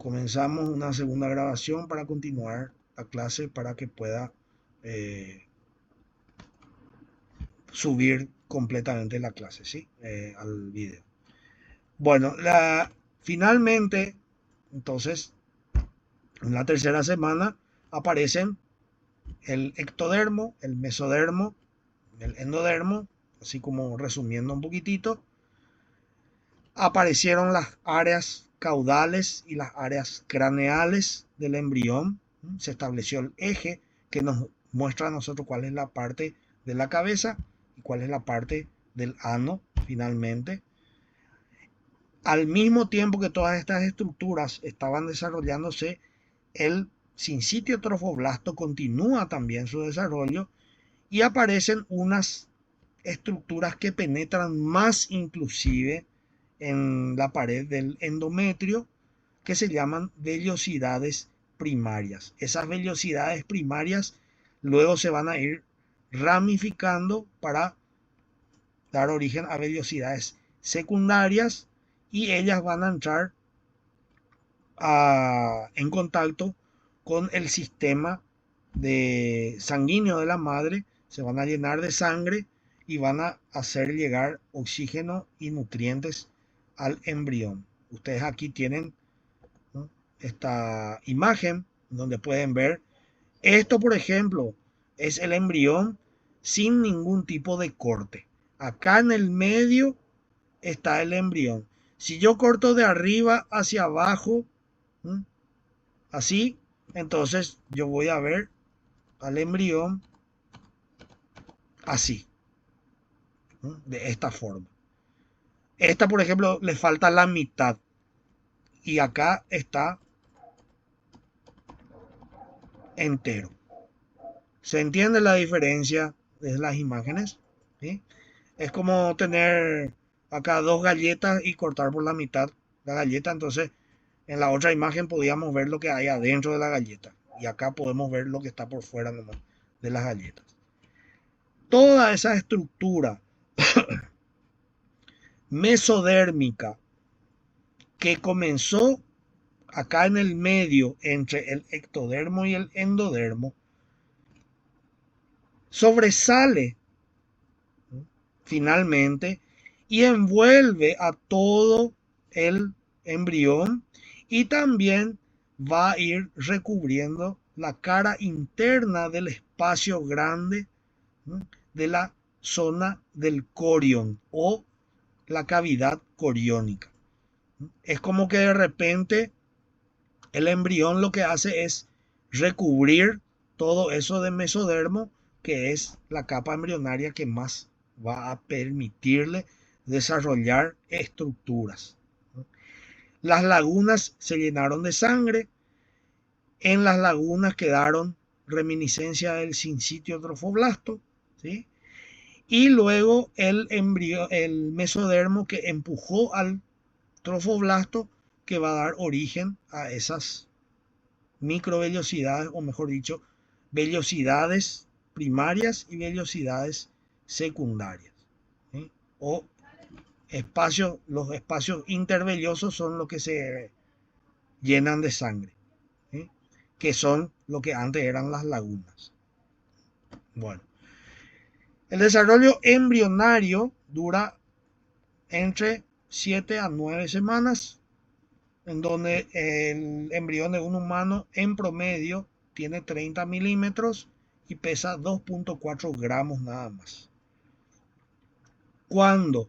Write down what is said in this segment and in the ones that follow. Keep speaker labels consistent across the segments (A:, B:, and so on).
A: comenzamos una segunda grabación para continuar la clase para que pueda subir completamente la clase, ¿sí? Al video. Bueno, finalmente, entonces, en la tercera semana aparecen el ectodermo, el mesodermo, el endodermo, así como resumiendo un poquitito. Aparecieron las áreas caudales y las áreas craneales del embrión. Se estableció el eje que nos muestra a nosotros cuál es la parte de la cabeza y cuál es la parte del ano finalmente. Al mismo tiempo que todas estas estructuras estaban desarrollándose, el sincitio trofoblasto continúa también su desarrollo y aparecen unas estructuras que penetran más inclusive en la pared del endometrio, que se llaman vellosidades primarias. Esas vellosidades primarias luego se van a ir ramificando para dar origen a vellosidades secundarias y ellas van a entrar en contacto con el sistema sanguíneo de la madre, se van a llenar de sangre y van a hacer llegar oxígeno y nutrientes al embrión. Ustedes aquí tienen, ¿no?, esta imagen donde pueden ver esto, por ejemplo, es el embrión sin ningún tipo de corte. Acá en el medio está el embrión. Si yo corto de arriba hacia abajo, ¿no?, así, entonces yo voy a ver al embrión así, ¿no?, de esta forma. Esta, por ejemplo, le falta la mitad. Y acá está entero. ¿Se entiende la diferencia de las imágenes? ¿Sí? Es como tener acá dos galletas y cortar por la mitad la galleta. Entonces, en la otra imagen podíamos ver lo que hay adentro de la galleta. Y acá podemos ver lo que está por fuera nomás de las galletas. Toda esa estructura mesodérmica que comenzó acá en el medio entre el ectodermo y el endodermo, sobresale, ¿no?, finalmente, y envuelve a todo el embrión y también va a ir recubriendo la cara interna del espacio grande, ¿no?, de la zona del corión o la cavidad coriónica. Es como que de repente el embrión lo que hace es recubrir todo eso de mesodermo, que es la capa embrionaria que más va a permitirle desarrollar estructuras. Las lagunas se llenaron de sangre. En las lagunas quedaron reminiscencia del sincitio trofoblasto, ¿sí? Y luego el mesodermo que empujó al trofoblasto, que va a dar origen a esas microvellosidades, o mejor dicho, vellosidades primarias y vellosidades secundarias, ¿sí? O los espacios intervellosos son los que se llenan de sangre, ¿sí?, que son lo que antes eran las lagunas. Bueno, el desarrollo embrionario dura entre 7 a 9 semanas, en donde el embrión de un humano en promedio tiene 30 milímetros y pesa 2.4 gramos nada más. Cuando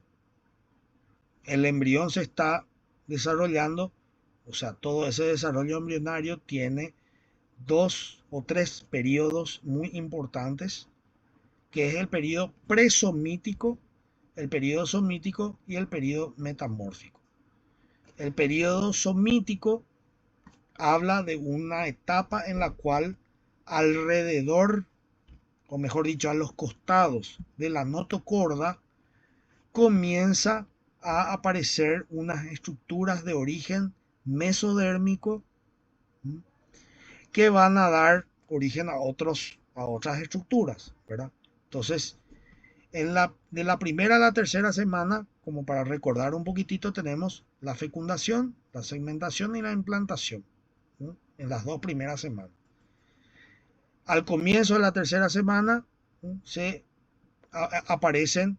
A: el embrión se está desarrollando, o sea, todo ese desarrollo embrionario tiene 2 o 3 periodos muy importantes, que es el periodo presomítico, el periodo somítico y el periodo metamórfico. El periodo somítico habla de una etapa en la cual alrededor, o mejor dicho, a los costados de la notocorda, comienza a aparecer unas estructuras de origen mesodérmico, ¿sí?, que van a dar origen a otras estructuras, ¿verdad? Entonces, de la primera a la tercera semana, como para recordar un poquitito, tenemos la fecundación, la segmentación y la implantación, ¿no? En las 2 primeras semanas. Al comienzo de la tercera semana, ¿no? Aparecen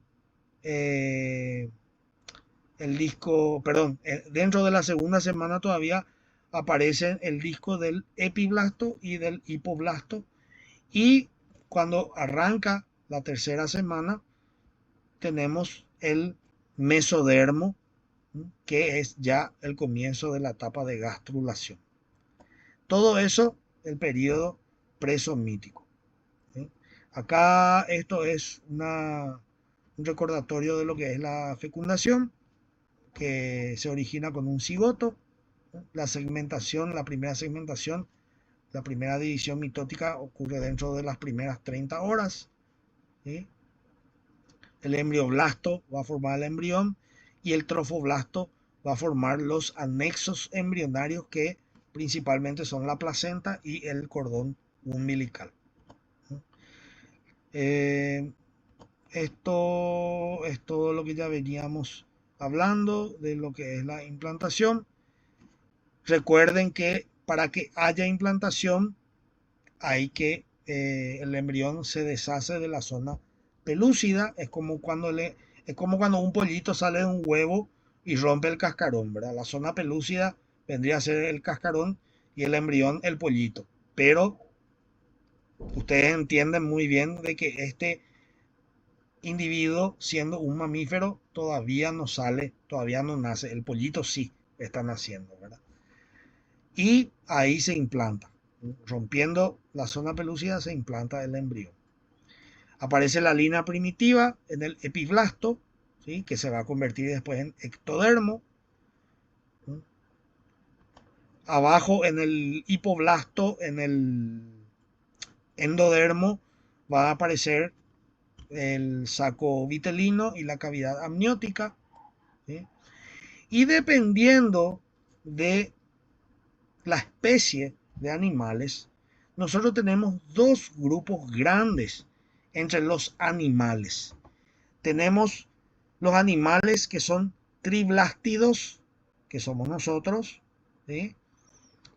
A: el disco, perdón, dentro de la segunda semana todavía aparecen el disco del epiblasto y del hipoblasto, y cuando arranca la tercera semana tenemos el mesodermo, que es ya el comienzo de la etapa de gastrulación. Todo eso el periodo presomítico, ¿sí? Acá esto es un recordatorio de lo que es la fecundación, que se origina con un cigoto. La segmentación, la primera segmentación, la primera división mitótica ocurre dentro de las primeras 30 horas, ¿sí? El embrioblasto va a formar el embrión y el trofoblasto va a formar los anexos embrionarios, que principalmente son la placenta y el cordón umbilical. Esto es todo lo que ya veníamos hablando de lo que es la implantación. Recuerden que para que haya implantación hay que el embrión se deshace de la zona pelúcida. Es como cuando un pollito sale de un huevo y rompe el cascarón, ¿verdad? La zona pelúcida vendría a ser el cascarón y el embrión el pollito. Pero ustedes entienden muy bien de que este individuo, siendo un mamífero, todavía no sale, todavía no nace. El pollito sí está naciendo, ¿verdad? Y ahí se implanta. Rompiendo la zona pelúcida se implanta el embrión. Aparece la línea primitiva en el epiblasto, ¿sí? Que se va a convertir después en ectodermo. Abajo en el hipoblasto, en el endodermo, va a aparecer el saco vitelino y la cavidad amniótica, ¿sí? Y dependiendo de la especie de animales, nosotros tenemos dos grupos grandes entre los animales. Tenemos los animales que son triblástidos, que somos nosotros, ¿sí?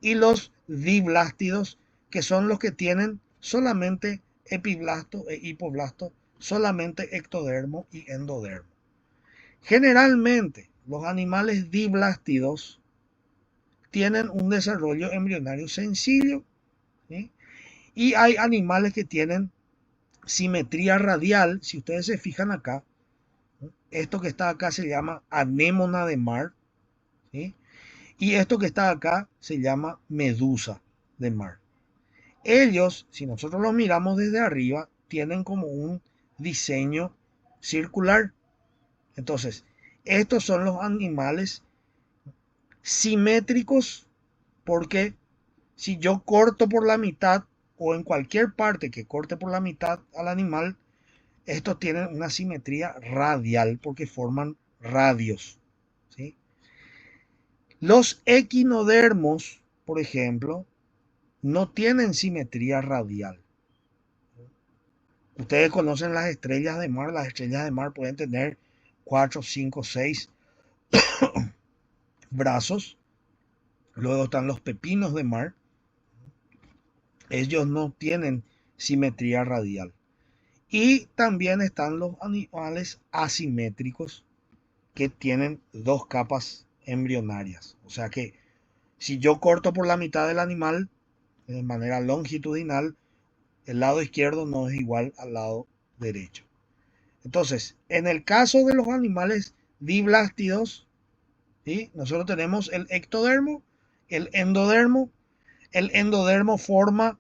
A: Y los diblástidos, que son los que tienen solamente epiblasto e hipoblasto, solamente ectodermo y endodermo. Generalmente, los animales diblástidos tienen un desarrollo embrionario sencillo, ¿sí? Y hay animales que tienen simetría radial. Si ustedes se fijan acá, ¿sí? Esto que está acá se llama anémona de mar, ¿sí? Y esto que está acá se llama medusa de mar. Ellos, si nosotros los miramos desde arriba, tienen como un diseño circular. Entonces, estos son los animales simétricos, porque si yo corto por la mitad o en cualquier parte que corte por la mitad al animal, estos tienen una simetría radial porque forman radios, ¿sí? Los equinodermos, por ejemplo, no tienen simetría radial. Ustedes conocen las estrellas de mar. Las estrellas de mar pueden tener 4, 5, 6 brazos. Luego están los pepinos de mar. Ellos no tienen simetría radial. Y también están los animales asimétricos, que tienen dos capas embrionarias. O sea que si yo corto por la mitad del animal de manera longitudinal, el lado izquierdo no es igual al lado derecho. Entonces, en el caso de los animales diblástidos, ¿sí? Nosotros tenemos el ectodermo, el endodermo. El endodermo forma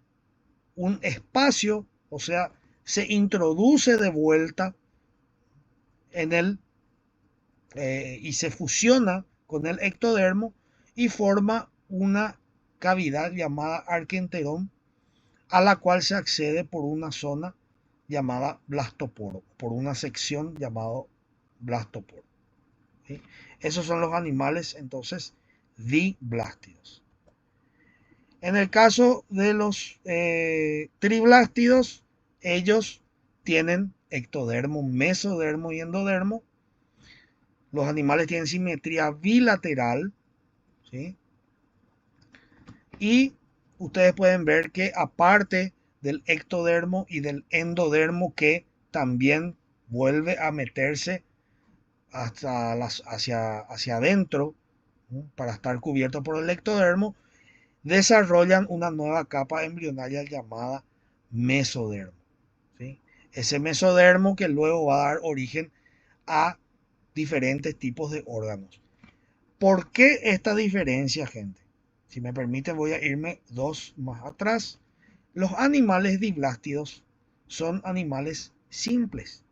A: un espacio, o sea, se introduce de vuelta en el y se fusiona con el ectodermo y forma una cavidad llamada arquenterón, a la cual se accede por una zona llamada blastoporo, por una sección llamada blastoporo, ¿sí? Esos son los animales entonces diblástidos. En el caso de los triblástidos, ellos tienen ectodermo, mesodermo y endodermo. Los animales tienen simetría bilateral, ¿sí? Y ustedes pueden ver que aparte del ectodermo y del endodermo que también vuelve a meterse hacia adentro, ¿no? Para estar cubierto por el ectodermo, desarrollan una nueva capa embrionaria llamada mesodermo, ¿sí? Ese mesodermo que luego va a dar origen a diferentes tipos de órganos. ¿Por qué esta diferencia, gente? Si me permiten, voy a irme dos más atrás. Los animales diplástidos son animales simples.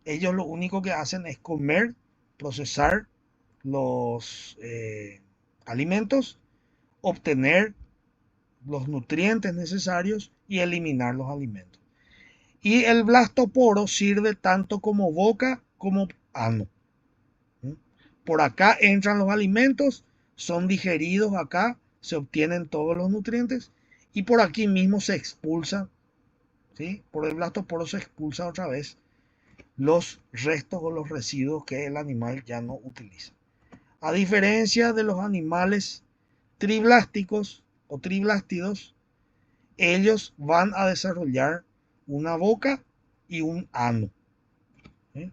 A: Ellos lo único que hacen es comer, procesar los alimentos, obtener los nutrientes necesarios y eliminar los alimentos. Y el blastoporo sirve tanto como boca como ano. Por acá entran los alimentos, son digeridos acá, se obtienen todos los nutrientes y por aquí mismo se expulsa, ¿sí? Por el blastoporo se expulsa otra vez los restos o los residuos que el animal ya no utiliza. A diferencia de los animales triblásticos o triblástidos, ellos van a desarrollar una boca y un ano, ¿sí?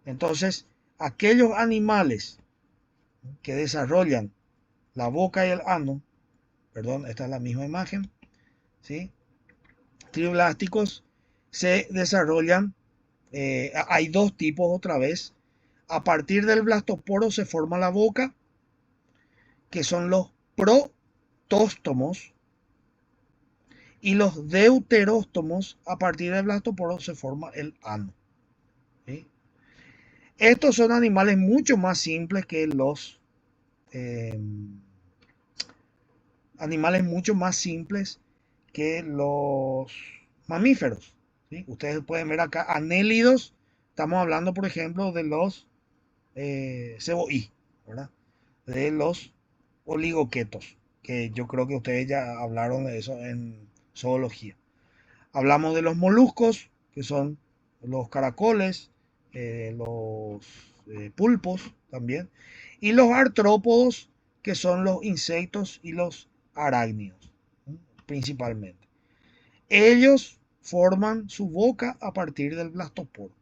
A: Entonces, aquellos animales que desarrollan la boca y el ano, perdón, esta es la misma imagen, ¿sí? Triblásticos se desarrollan, hay dos tipos otra vez. A partir del blastoporo se forma la boca, que son los protóstomos, y los deuteróstomos. A partir del blastoporo se forma el ano, ¿sí? Estos son animales mucho más simples que los eh, animales mucho más simples que los mamíferos, ¿sí? Ustedes pueden ver acá anélidos. Estamos hablando, por ejemplo, de los ceboí, ¿verdad? De los oligoquetos, que yo creo que ustedes ya hablaron de eso en zoología. Hablamos de los moluscos, que son los caracoles, los pulpos también, y los artrópodos, que son los insectos y los arácnidos, ¿sí? Principalmente. Ellos forman su boca a partir del blastoporo.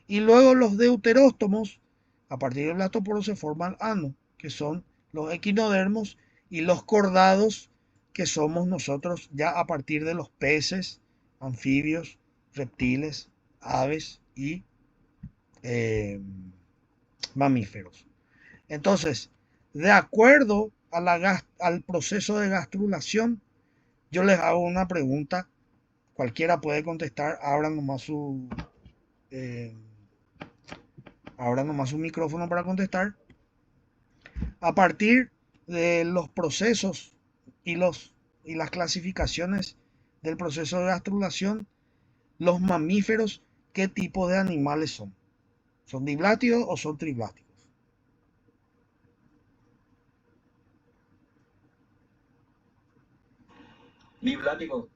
A: Y luego los deuteróstomos, a partir del blastoporo se forma el ano, que son los equinodermos, y los cordados, que somos nosotros ya a partir de los peces, anfibios, reptiles, aves y eh, mamíferos. Entonces, de acuerdo a al proceso de gastrulación, yo les hago una pregunta, cualquiera puede contestar, eh, abran nomás su micrófono para contestar. A partir de los procesos y, y las clasificaciones del proceso de gastrulación, los mamíferos, ¿qué tipo de animales son? ¿Son diplácticos o son triplásticos?
B: Biplático.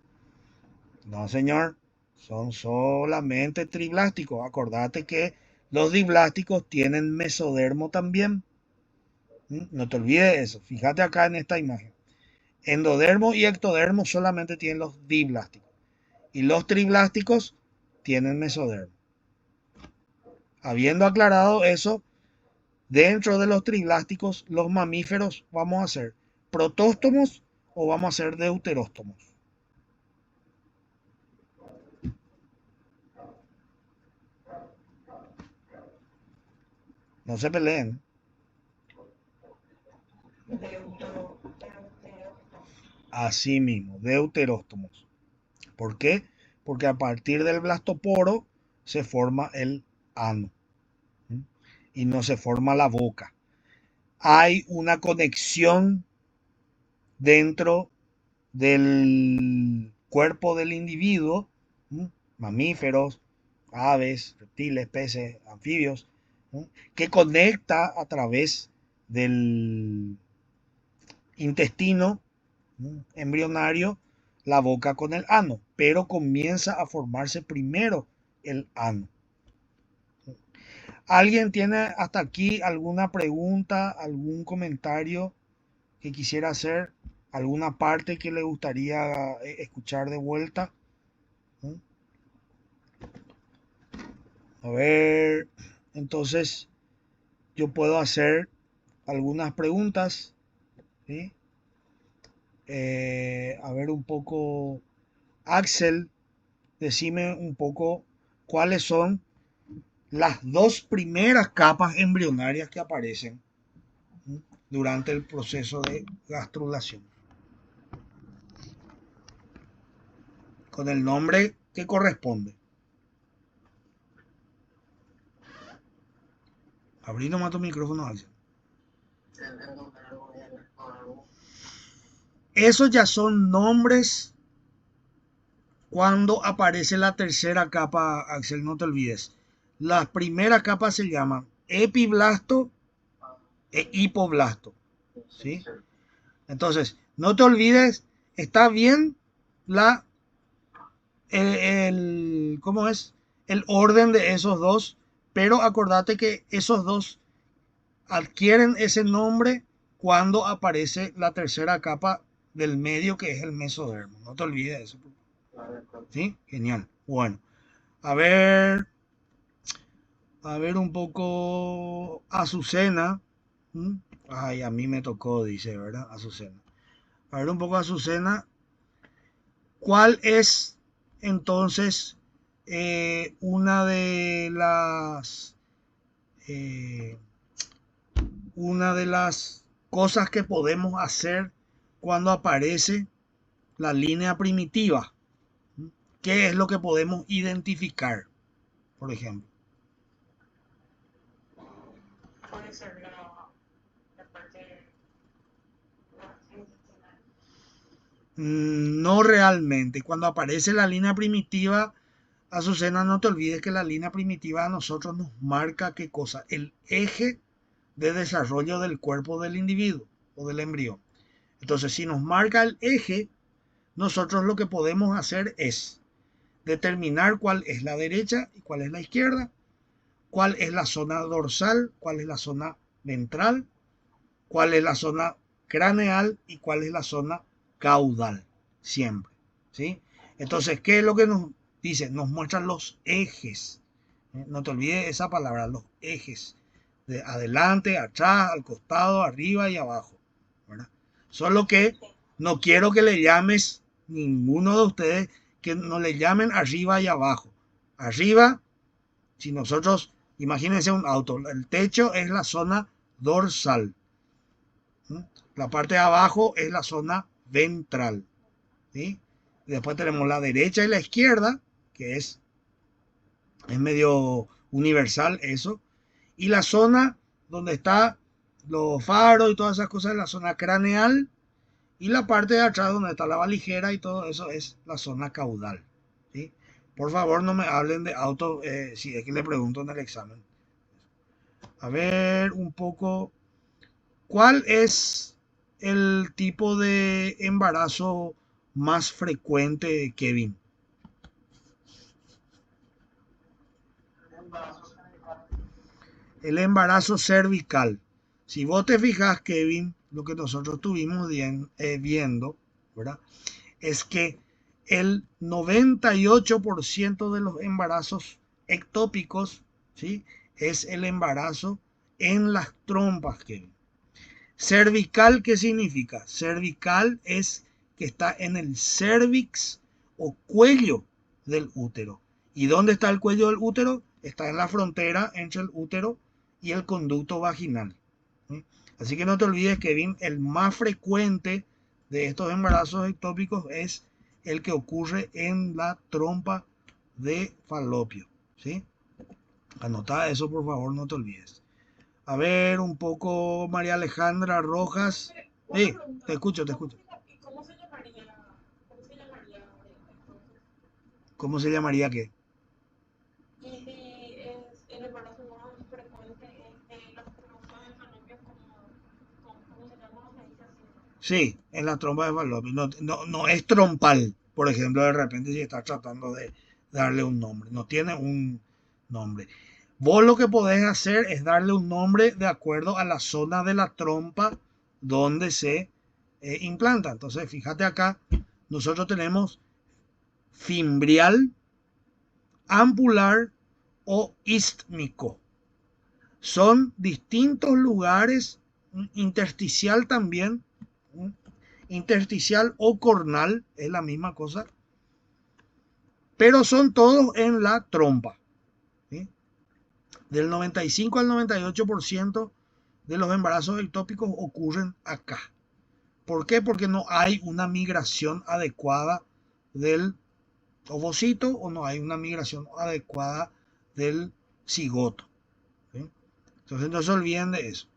A: No, señor, son solamente triplásticos. Acordate que los diplásticos tienen mesodermo también. No te olvides de eso. Fíjate acá en esta imagen. Endodermo y ectodermo solamente tienen los diplásticos. Y los triplásticos tienen mesodermo. Habiendo aclarado eso, dentro de los triplásticos, los mamíferos vamos a ser protóstomos o vamos a ser deuteróstomos. No se peleen. Así mismo, deuteróstomos. ¿Por qué? Porque a partir del blastoporo se forma el ano, ¿sí? Y no se forma la boca. Hay una conexión dentro del cuerpo del individuo, ¿sí? Mamíferos, aves, reptiles, peces, anfibios, ¿sí? Que conecta a través del intestino, ¿sí? Embrionario, la boca con el ano, pero comienza a formarse primero el ano. ¿Alguien tiene hasta aquí alguna pregunta, algún comentario que quisiera hacer? ¿Alguna parte que le gustaría escuchar de vuelta? ¿Mm? A ver, entonces yo puedo hacer algunas preguntas, ¿sí? A ver un poco, Axel, decime un poco cuáles son las dos primeras capas embrionarias que aparecen, ¿sí?, durante el proceso de gastrulación, con el nombre que corresponde. Abrí nomás tu micrófono, Axel. Esos ya son nombres cuando aparece la tercera capa, Axel, no te olvides. Las primeras capas se llaman epiblasto e hipoblasto, ¿sí? Entonces, no te olvides, está bien la, ¿cómo es? El orden de esos dos, pero acordate que esos dos adquieren ese nombre cuando aparece la tercera capa del medio, que es el mesodermo. No te olvides de eso. ¿Sí? Genial. Bueno, a ver, a ver un poco Azucena. ¿Mm? Ay, a mí me tocó, dice, ¿verdad? Azucena. A ver un poco Azucena. ¿Cuál es entonces una de eh, las cosas que podemos hacer cuando aparece la línea primitiva? ¿Qué es lo que podemos identificar, por ejemplo? Puede ser la parte intestinal. No realmente. Cuando aparece la línea primitiva, Azucena, no te olvides que la línea primitiva a nosotros nos marca qué cosa, el eje de desarrollo del cuerpo del individuo o del embrión. Entonces, si nos marca el eje, nosotros lo que podemos hacer es determinar cuál es la derecha y cuál es la izquierda, cuál es la zona dorsal, cuál es la zona ventral, cuál es la zona craneal y cuál es la zona caudal, siempre, ¿sí? Entonces, ¿qué es lo que nos dice? Nos muestran los ejes. No te olvides esa palabra, los ejes. De adelante, atrás, al costado, arriba y abajo, ¿verdad? Solo que no quiero que le llames, ninguno de ustedes, que no le llamen arriba y abajo. Arriba, si nosotros, imagínense un auto, el techo es la zona dorsal. La parte de abajo es la zona ventral, ¿sí? Después tenemos la derecha y la izquierda, que es medio universal eso. Y la zona donde está los faros y todas esas cosas es la zona craneal. Y la parte de atrás donde está la valijera y todo eso es la zona caudal, ¿sí? Por favor, no me hablen de auto si es que le pregunto en el examen. A ver un poco, ¿cuál es el tipo de embarazo más frecuente, Kevin? El embarazo cervical. Si vos te fijas, Kevin, lo que nosotros estuvimos viendo, ¿verdad?, es que el 98% de los embarazos ectópicos, ¿sí?, es el embarazo en las trompas, Kevin. Cervical, ¿qué significa? Cervical es que está en el cervix o cuello del útero. ¿Y dónde está el cuello del útero? Está en la frontera entre el útero y el conducto vaginal. ¿Sí? Así que no te olvides, Kevin, el más frecuente de estos embarazos ectópicos es el que ocurre en la trompa de falopio. ¿Sí? Anota eso, por favor, no te olvides. A ver, un poco María Alejandra Rojas. Sí, te escucho, te escucho. ¿Cómo se llamaría? ¿Cómo se llamaría qué? Y si es el embarazo más frecuente en las trompas de falopio, ¿cómo se llama? ¿Cómo se dice así? Sí, en la trompa de falopio. No, no, no es trompal, por ejemplo, de repente si está tratando de darle un nombre. No tiene un nombre. Vos lo que podés hacer es darle un nombre de acuerdo a la zona de la trompa donde se implanta. Entonces, fíjate acá, nosotros tenemos fimbrial, ampular o istmico. Son distintos lugares, intersticial también, intersticial o cornal, es la misma cosa, pero son todos en la trompa. ¿Sí? Del 95 al 98% de los embarazos ectópicos ocurren acá. ¿Por qué? Porque no hay una migración adecuada del ovocito o no hay una migración adecuada del cigoto. ¿Sí? Entonces no se olviden de eso.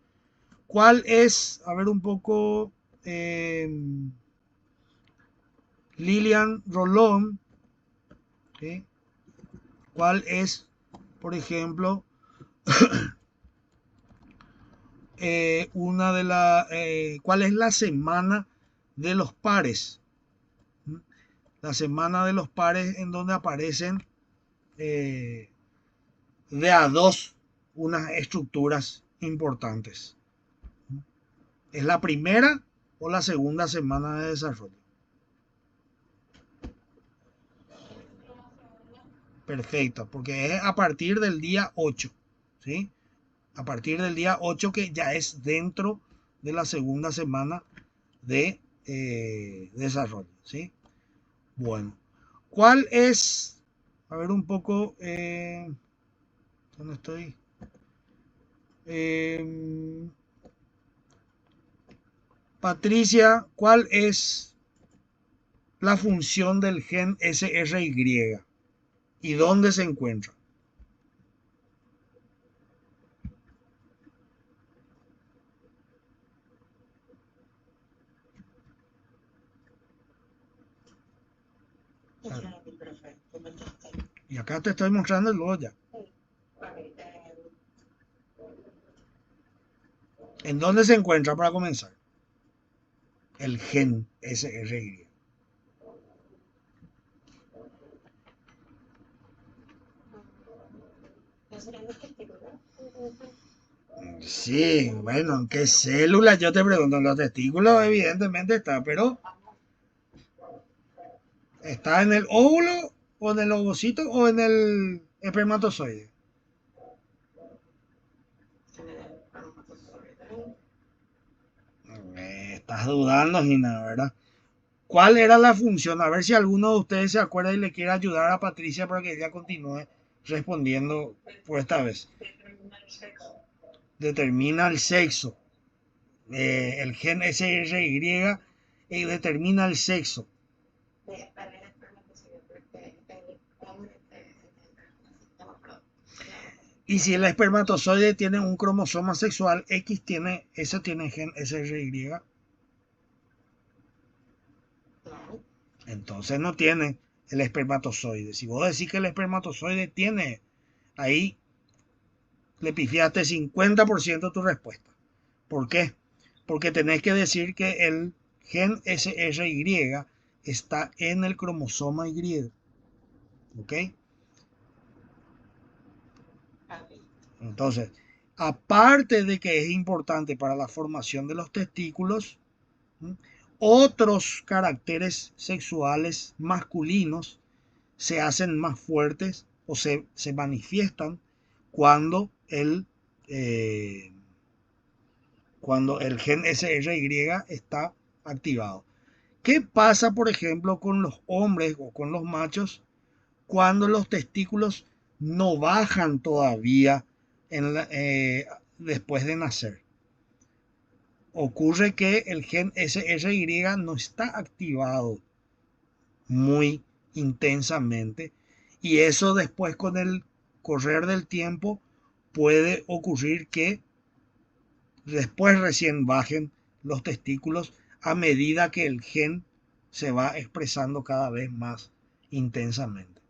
A: ¿Cuál es? A ver un poco. Lilian Rolón. ¿Sí? ¿Cuál es, por ejemplo, cuál es la semana de los pares? ¿Mm? La semana de los pares en donde aparecen eh, de a dos unas estructuras importantes. ¿Es la primera o la segunda semana de desarrollo? Perfecto, porque es a partir del día 8, ¿sí? A partir del día 8 que ya es dentro de la segunda semana de desarrollo, ¿sí? Bueno, ¿cuál es? A ver un poco, ¿dónde estoy? Eh, Patricia, ¿cuál es la función del gen SRY y dónde se encuentra? Y acá te estoy mostrando luego ya. ¿En dónde se encuentra para comenzar? El gen SRY. Sí, bueno, ¿en qué células? Yo te pregunto, en los testículos evidentemente está, pero ¿está en el óvulo o en el ovocito o en el espermatozoide? Estás dudando, Gina, ¿verdad? ¿Cuál era la función? A ver si alguno de ustedes se acuerda y le quiere ayudar a Patricia para que ella continúe respondiendo por esta vez. Determina el sexo. El gen SRY determina el sexo. Y si el espermatozoide tiene un cromosoma sexual, ese tiene gen SRY. Entonces no tiene el espermatozoide. Si vos decís que el espermatozoide tiene, ahí le pifiaste 50% de tu respuesta. ¿Por qué? Porque tenés que decir que el gen SRY está en el cromosoma Y. ¿Ok? Entonces, aparte de que es importante para la formación de los testículos, ¿sí? Otros caracteres sexuales masculinos se hacen más fuertes o se manifiestan cuando eh, cuando el gen SRY está activado. ¿Qué pasa, por ejemplo, con los hombres o con los machos cuando los testículos no bajan todavía después de nacer? Ocurre que el gen SRY no está activado muy intensamente y eso después con el correr del tiempo puede ocurrir que después recién bajen los testículos a medida que el gen se va expresando cada vez más intensamente.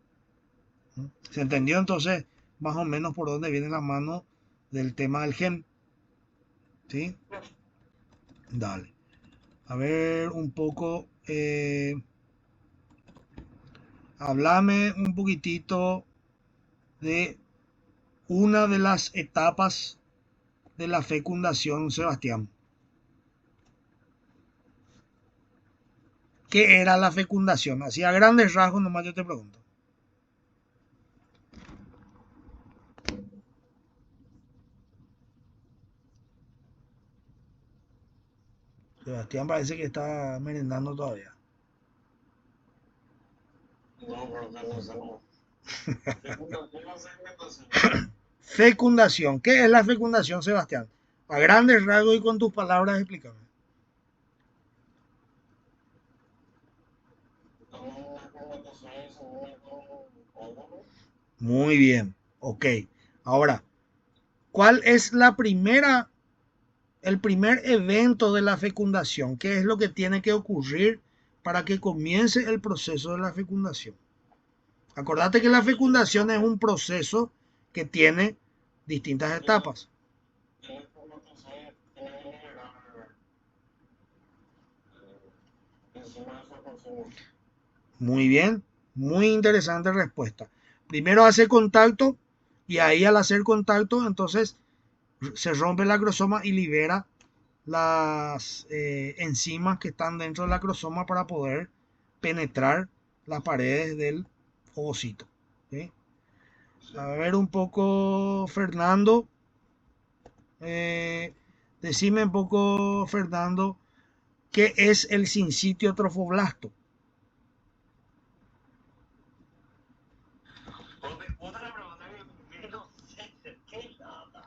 A: ¿Se entendió entonces más o menos por dónde viene la mano del tema del gen? ¿Sí? Dale. A ver un poco. Háblame un poquitito de una de las etapas de la fecundación, Sebastián. qué era la fecundación. Así a grandes rasgos nomás yo te pregunto. Sebastián parece que está merendando todavía. Fecundación. ¿Qué es la fecundación, Sebastián? A grandes rasgos y con tus palabras explícame. Muy bien. Ok. Ahora, ¿cuál es el primer evento de la fecundación? ¿Qué es lo que tiene que ocurrir para que comience el proceso de la fecundación? Acordate que la fecundación es un proceso que tiene distintas etapas. Muy bien, muy interesante respuesta. Primero hace contacto y ahí al hacer contacto entonces se rompe la acrosoma y libera las enzimas que están dentro del acrosoma para poder penetrar las paredes del ovocito. ¿Sí? A ver un poco, Fernando. eh, Decime un poco, Fernando, ¿qué es el sincitio trofoblasto?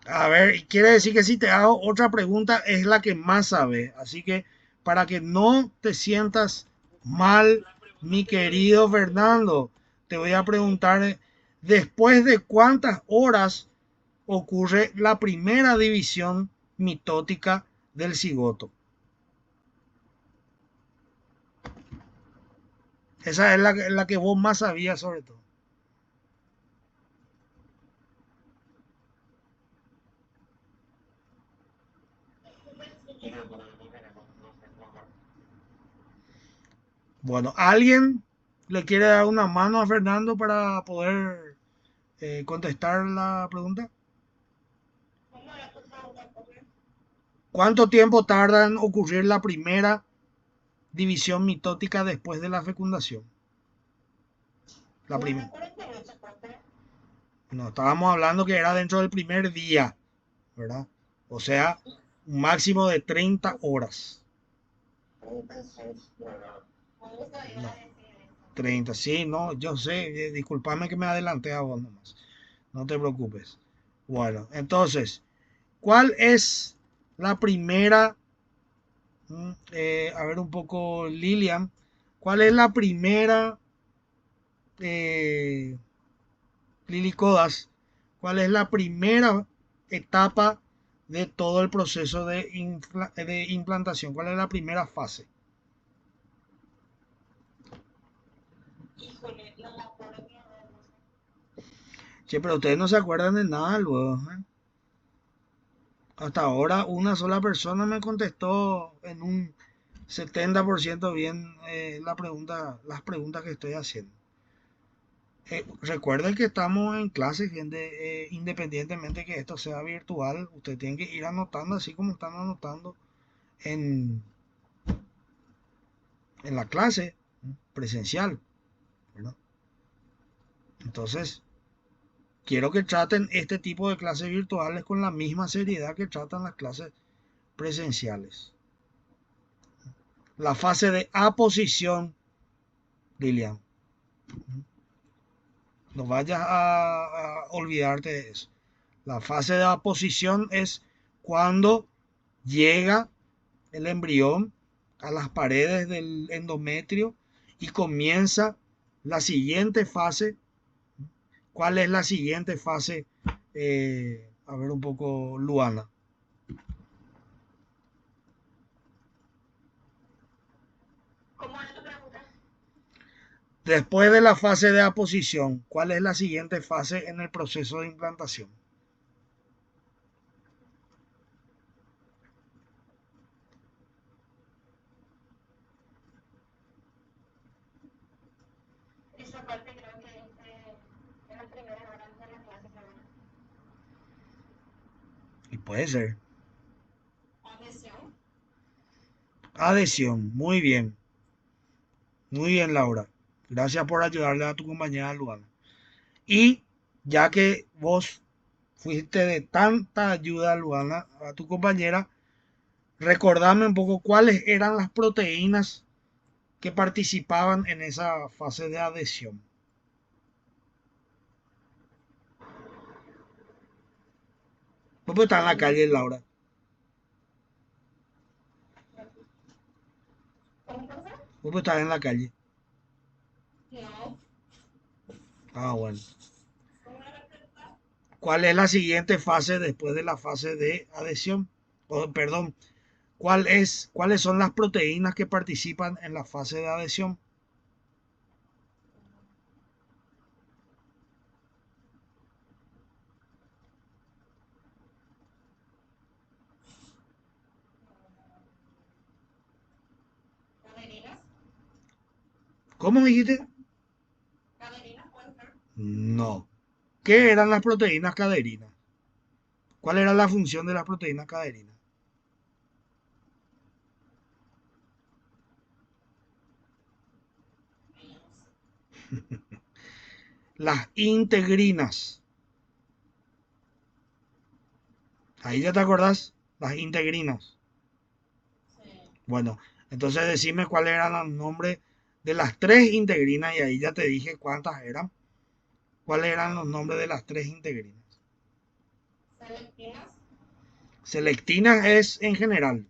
A: A ver, quiere decir que si te hago otra pregunta es la que más sabes. Así que para que no te sientas mal, mi querido Fernando, te voy a preguntar, ¿después de cuántas horas ocurre la primera división mitótica del cigoto? Esa es la que vos más sabías sobre todo. Bueno, ¿alguien le quiere dar una mano a Fernando para poder contestar la pregunta? ¿Cuánto tiempo tarda en ocurrir la primera división mitótica después de la fecundación? La primera. No, estábamos hablando que era dentro del primer día, ¿verdad? O sea, un máximo de 30 horas. No, 30, sí, no, yo sé, discúlpame que me adelanté a vos nomás. No te preocupes. Bueno, entonces, ¿cuál es la primera? A ver un poco, Lilian, ¿cuál es la primera, eh, Lili Codas, cuál es la primera etapa de todo el proceso de implantación? ¿Cuál es la primera fase? Che, pero ustedes no se acuerdan de nada luego, ¿eh? Hasta ahora una sola persona me contestó en un 70% bien las preguntas que estoy haciendo. Recuerden que estamos en clase, gente, independientemente que esto sea virtual, usted tiene que ir anotando así como están anotando en, en la clase presencial, ¿verdad? Entonces, quiero que traten este tipo de clases virtuales con la misma seriedad que tratan las clases presenciales. La fase de aposición, Lilian, no vayas a olvidarte de eso. La fase de aposición es cuando llega el embrión a las paredes del endometrio y comienza la siguiente fase. ¿Cuál es la siguiente fase? A ver un poco, Luana. Después de la fase de aposición, ¿cuál es la siguiente fase en el proceso de implantación? Y puede ser. Adhesión, muy bien. Muy bien, Laura. Gracias por ayudarle a tu compañera Luana. Y ya que vos fuiste de tanta ayuda, Luana, a tu compañera, recordame un poco cuáles eran las proteínas que participaban en esa fase de adhesión. Vos pues estás en la calle, Laura. Vos pues estás en la calle. Ah, bueno. ¿Cuál es la siguiente fase después de la fase de adhesión? O, perdón, ¿cuáles son las proteínas que participan en la fase de adhesión? ¿Cómo dijiste? No. ¿Qué eran las proteínas caderinas? ¿Cuál era la función de las proteínas caderinas? Las integrinas. Ahí ya te acordás. Las integrinas. Bueno, entonces decime cuál eran los nombres de las tres integrinas y ahí ya te dije cuántas eran. ¿Cuáles eran los nombres de las tres integrinas? Selectinas es en general,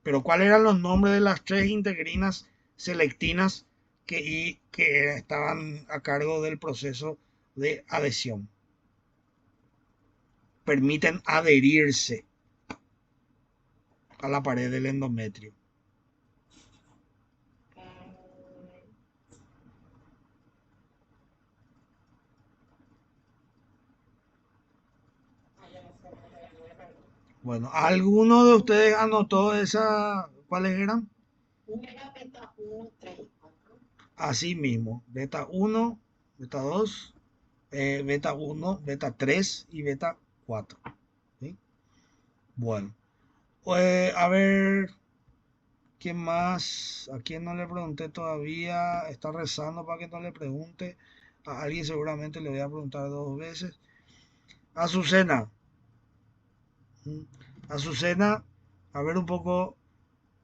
A: pero ¿cuáles eran los nombres de las tres integrinas selectinas que estaban a cargo del proceso de adhesión? Permiten adherirse a la pared del endometrio. Bueno, ¿alguno de ustedes anotó esa? ¿Cuáles eran? Así mismo, beta uno, beta 2, beta uno, beta 3 y beta 4. ¿Sí? Bueno, a ver, ¿quién más? ¿A quién no le pregunté todavía? Está rezando para que no le pregunte. A alguien seguramente le voy a preguntar dos veces. Azucena. ¿Mm? Azucena, a ver un poco,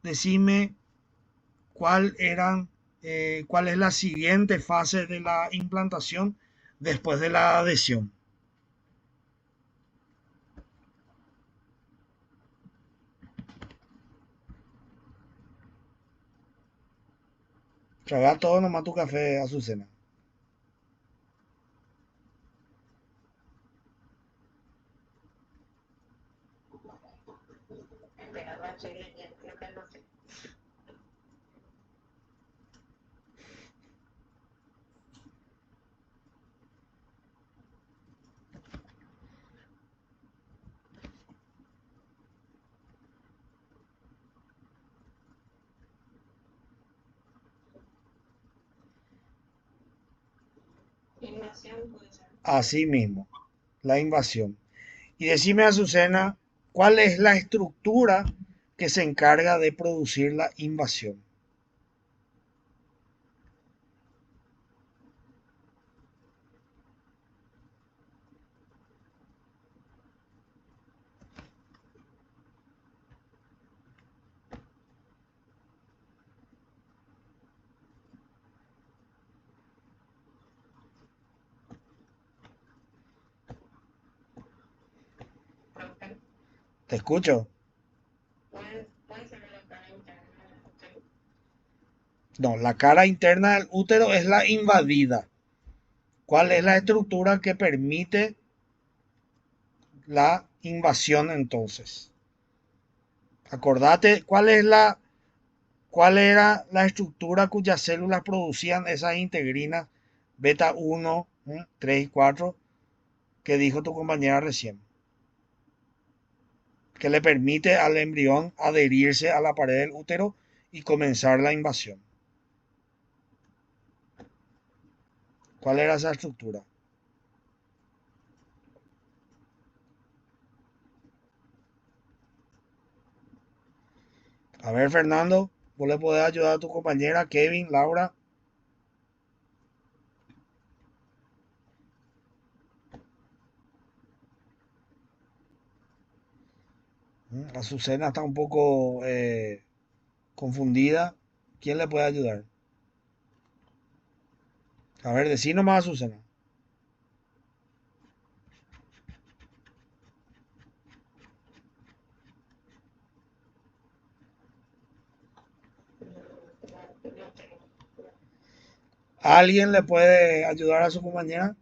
A: decime cuál es la siguiente fase de la implantación después de la adhesión. Traga todo nomás tu café, Azucena. Así mismo, la invasión. Y decime, Azucena, ¿cuál es la estructura que se encarga de producir la invasión? ¿Te escucho? No, la cara interna del útero es la invadida. ¿Cuál es la estructura que permite la invasión entonces? Acordate cuál era la estructura cuyas células producían esas integrinas beta uno, 3 y 4 que dijo tu compañera recién, que le permite al embrión adherirse a la pared del útero y comenzar la invasión. ¿Cuál era esa estructura? A ver, Fernando, Vos le podés ayudar a tu compañera, Kevin, Laura. Azucena está un poco confundida. ¿Quién le puede ayudar? A ver, decí nomás, Azucena. ¿Alguien le puede ayudar a su compañera?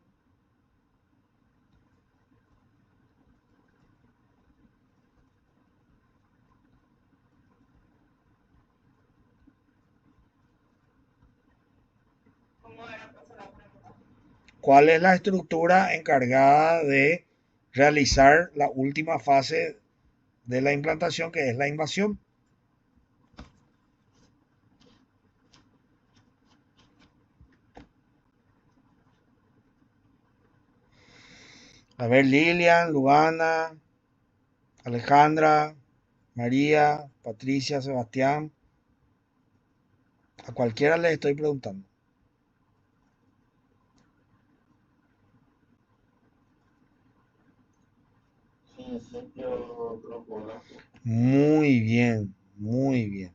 A: ¿Cuál es la estructura encargada de realizar la última fase de la implantación, que es la invasión? A ver, Lilian, Luana, Alejandra, María, Patricia, Sebastián. A cualquiera les estoy preguntando. Muy bien, muy bien.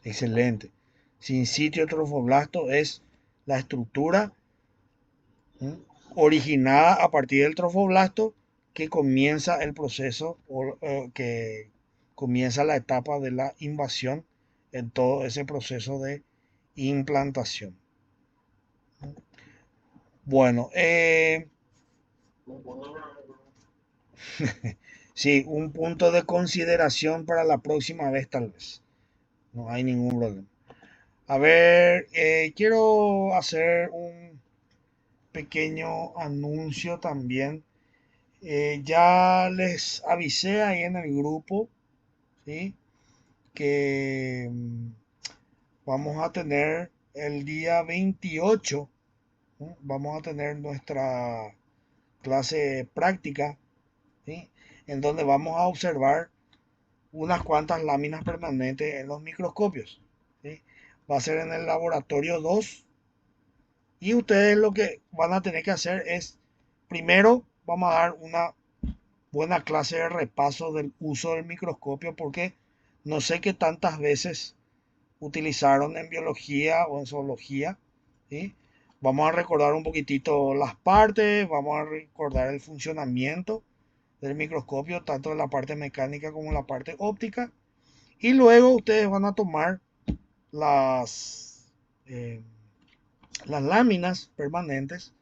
A: Excelente. Sin sitio trofoblasto es la estructura, ¿m?, originada a partir del trofoblasto, que comienza el proceso o que comienza la etapa de la invasión en todo ese proceso de implantación. Bueno, sí, un punto de consideración para la próxima vez tal vez. No hay ningún problema. A ver, quiero hacer un pequeño anuncio también. Ya les avisé ahí en el grupo, ¿sí?, que vamos a tener el día 28, ¿no?, vamos a tener nuestra clase práctica, ¿sí?, en donde vamos a observar unas cuantas láminas permanentes en los microscopios, ¿sí? Va a ser en el laboratorio 2 y ustedes lo que van a tener que hacer es, primero vamos a dar una buena clase de repaso del uso del microscopio, porque no sé qué tantas veces utilizaron en biología o en zoología, ¿sí? Vamos a recordar un poquitito las partes, vamos a recordar el funcionamiento del microscopio, tanto en la parte mecánica como en la parte óptica, y luego ustedes van a tomar las, eh, las láminas permanentes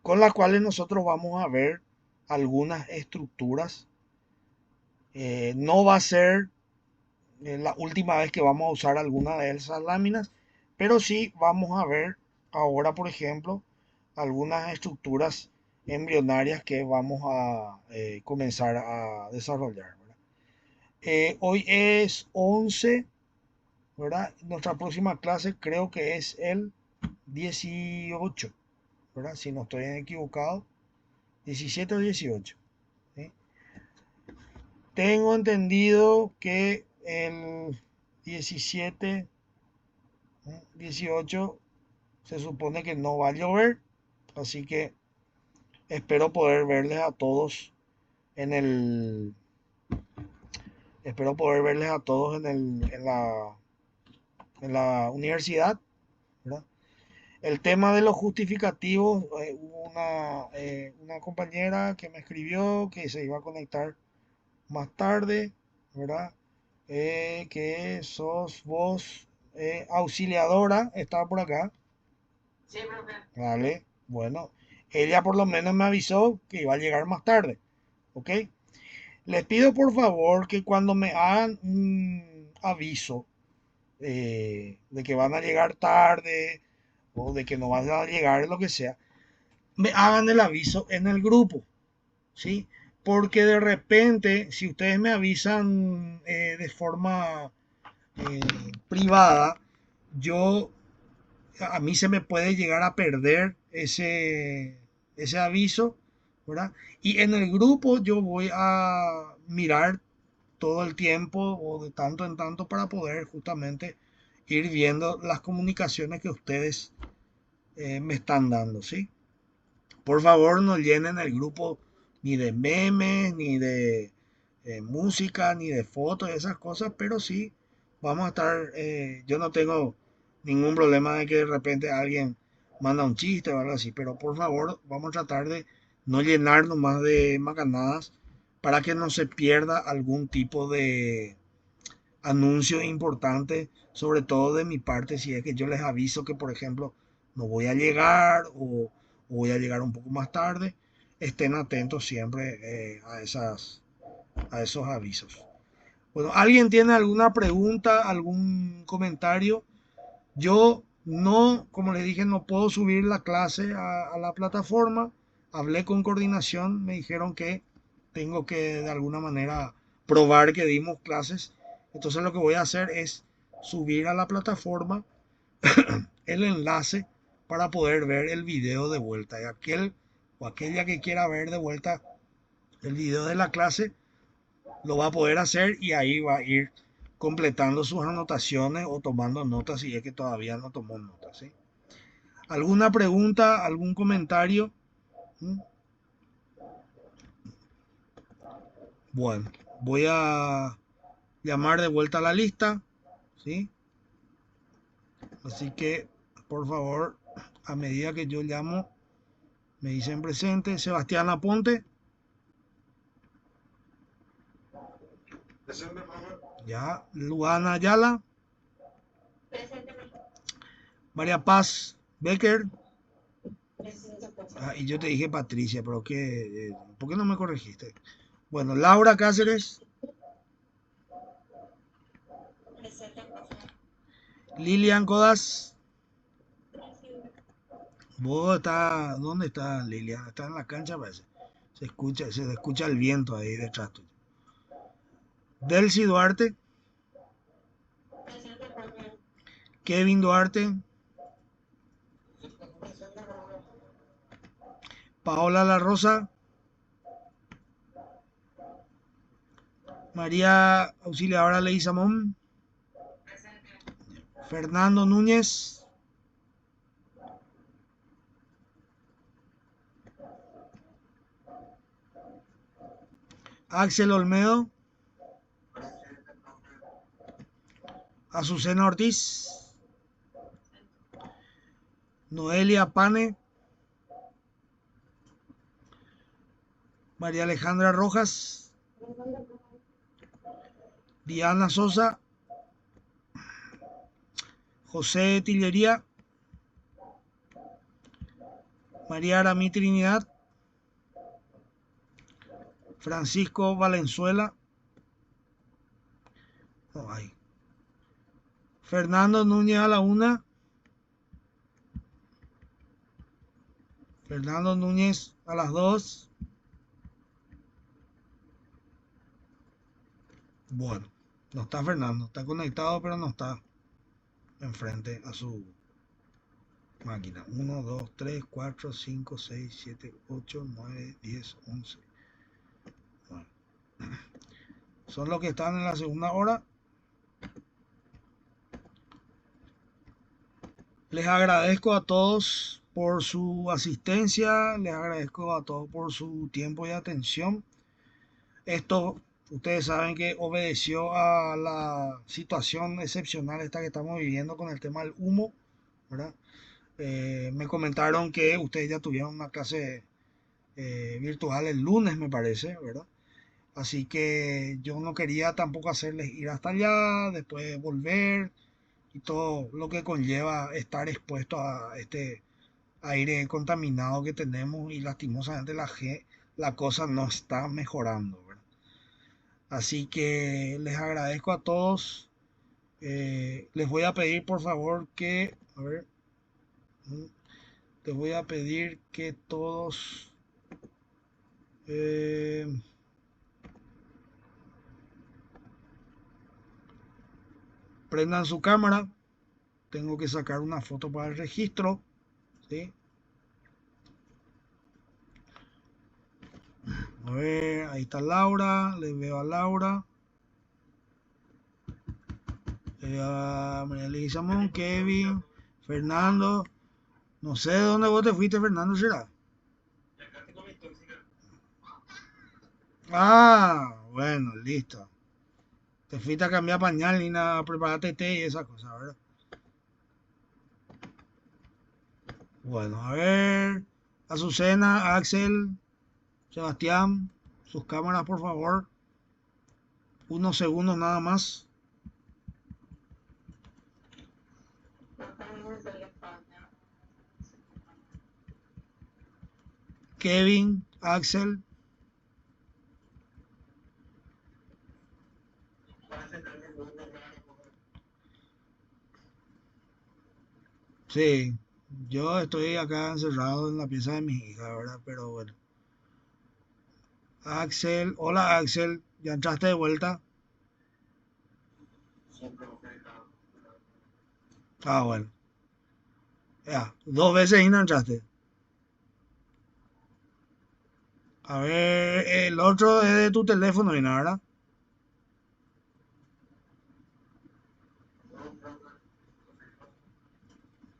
A: con las cuales nosotros vamos a ver algunas estructuras. No va a ser la última vez que vamos a usar alguna de esas láminas, pero sí vamos a ver ahora, por ejemplo, algunas estructuras embrionarias que vamos a comenzar a desarrollar, ¿verdad? Hoy es 11, ¿verdad? Nuestra próxima clase creo que es el 18, ¿verdad? Si no estoy equivocado, 17 o 18, ¿sí? Tengo entendido que el 17, 18 se supone que no va a llover, así que espero poder verles a todos en el espero poder verles a todos en la universidad, ¿verdad? El tema de los justificativos, hubo una compañera que me escribió que se iba a conectar más tarde, ¿verdad? Que sos vos, auxiliadora, estaba por acá. Vale, bueno, ella por lo menos me avisó que iba a llegar más tarde, ¿ok? Les pido por favor que cuando me hagan un aviso de que van a llegar tarde o de que no van a llegar, lo que sea, me hagan el aviso en el grupo, ¿sí? Porque de repente, si ustedes me avisan de forma eh, privada, yo a mí se me puede llegar a perder ese aviso, ¿verdad? Y en el grupo yo voy a mirar todo el tiempo o de tanto en tanto para poder justamente ir viendo las comunicaciones que ustedes me están dando, ¿sí? Por favor, no llenen el grupo ni de memes, ni de música, ni de fotos, esas cosas, pero sí vamos a estar, yo no tengo ningún problema de que de repente alguien manda un chiste o algo así, pero por favor vamos a tratar de no llenarnos más de macanadas para que no se pierda algún tipo de anuncio importante, sobre todo de mi parte, si es que yo les aviso que, por ejemplo, no voy a llegar o voy a llegar un poco más tarde, estén atentos siempre a esos avisos. Bueno, ¿alguien tiene alguna pregunta, algún comentario? Yo no, como les dije, no puedo subir la clase a la plataforma. Hablé con coordinación, me dijeron que tengo que de alguna manera probar que dimos clases. Entonces lo que voy a hacer es subir a la plataforma el enlace para poder ver el video de vuelta. Y aquel o aquella que quiera ver de vuelta el video de la clase lo va a poder hacer y ahí va a ir completando sus anotaciones o tomando notas si es que todavía no tomó notas, ¿sí? ¿Alguna pregunta, algún comentario? ¿Mm? Bueno, voy a llamar de vuelta a la lista, ¿sí? Así que, por favor, a medida que yo llamo, me dicen presente. Sebastián Aponte. Ya. Luana Ayala. María Paz Becker. Ah, y yo te dije Patricia, pero ¿qué? ¿Por qué no me corregiste? Bueno, Laura Cáceres. Lilian Codas. ¿Vos está, dónde está Lilian? Está en la cancha, parece. Se escucha el viento ahí detrás tuyo. Delcy Duarte. Kevin Duarte. Paola La Rosa. María Auxiliadora Ley Samón. Fernando Núñez. Axel Olmedo. Azucena Ortiz. Noelia Pane. María Alejandra Rojas. Diana Sosa. José Tillería. María Aramí Trinidad. Francisco Valenzuela. Oh, ay. Fernando Núñez a la una. Fernando Núñez a las 2. Bueno, no está Fernando. Está conectado, pero no está enfrente a su máquina. 1, 2, 3, 4, 5, 6, 7, 8, 9, 10, 11. Bueno. Son los que están en la segunda hora. Les agradezco a todos por su asistencia, les agradezco a todos por su tiempo y atención. Esto, ustedes saben que obedeció a la situación excepcional esta que estamos viviendo con el tema del humo, ¿verdad? Me comentaron que ustedes ya tuvieron una clase virtual el lunes, me parece, ¿verdad? Así que yo no quería tampoco hacerles ir hasta allá, después volver y todo lo que conlleva estar expuesto a este aire contaminado que tenemos y lastimosamente la cosa no está mejorando, ¿verdad? Así que les agradezco a todos. Les voy a pedir por favor que, a ver, les voy a pedir que todos eh, prendan su cámara. Tengo que sacar una foto para el registro, ¿sí? A ver, ahí está Laura, les veo a Laura. María Leguizamón, Kevin, Fernando. No sé de dónde vos te fuiste, Fernando, será. Ah, bueno, listo. Te fuiste a cambiar pañal y nada, prepararte té y esas cosas, ¿verdad? Bueno, a ver. Azucena, Axel, Sebastián, sus cámaras, por favor. Unos segundos nada más. Kevin, Axel. Sí, yo estoy acá encerrado en la pieza de mi hija, ¿verdad? Pero bueno. Axel, hola Axel, ¿ya entraste de vuelta? Ah, bueno. Ya, dos veces y no entraste. A ver, el otro es de tu teléfono, ¿y no, verdad?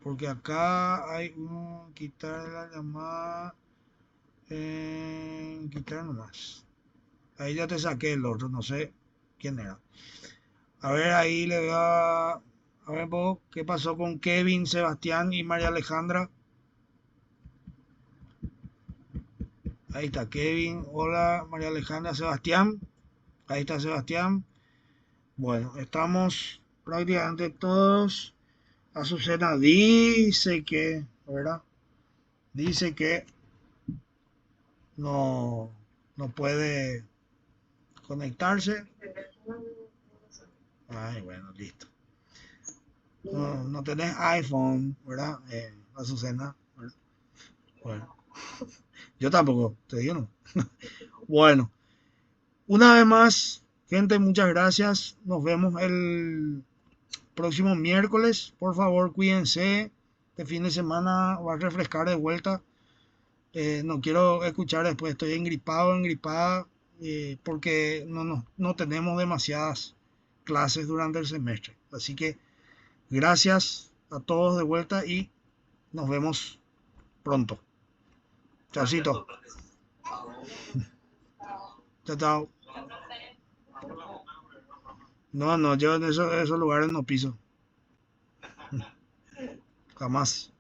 A: Porque acá hay un quitar la llamada, quitar nomás. Ahí ya te saqué el otro, no sé quién era. A ver, ahí le voy a ver vos, qué pasó con Kevin, Sebastián y María Alejandra. Ahí está Kevin, hola María Alejandra, Sebastián. Ahí está Sebastián. Bueno, estamos prácticamente todos. Azucena dice que, ¿verdad? Dice que no, no puede conectarse. Ay, bueno, listo. No, no tenés iPhone, ¿verdad? Azucena. ¿Verdad? Bueno, yo tampoco, te digo no. Bueno, una vez más, gente, muchas gracias. Nos vemos el próximo miércoles. Por favor, cuídense. Este fin de semana va a refrescar de vuelta. No quiero escuchar después, estoy engripado, engripada, porque no tenemos demasiadas clases durante el semestre. Así que gracias a todos de vuelta y nos vemos pronto. Chaucito. Chao, chao. No, no, yo en esos lugares no piso. Jamás.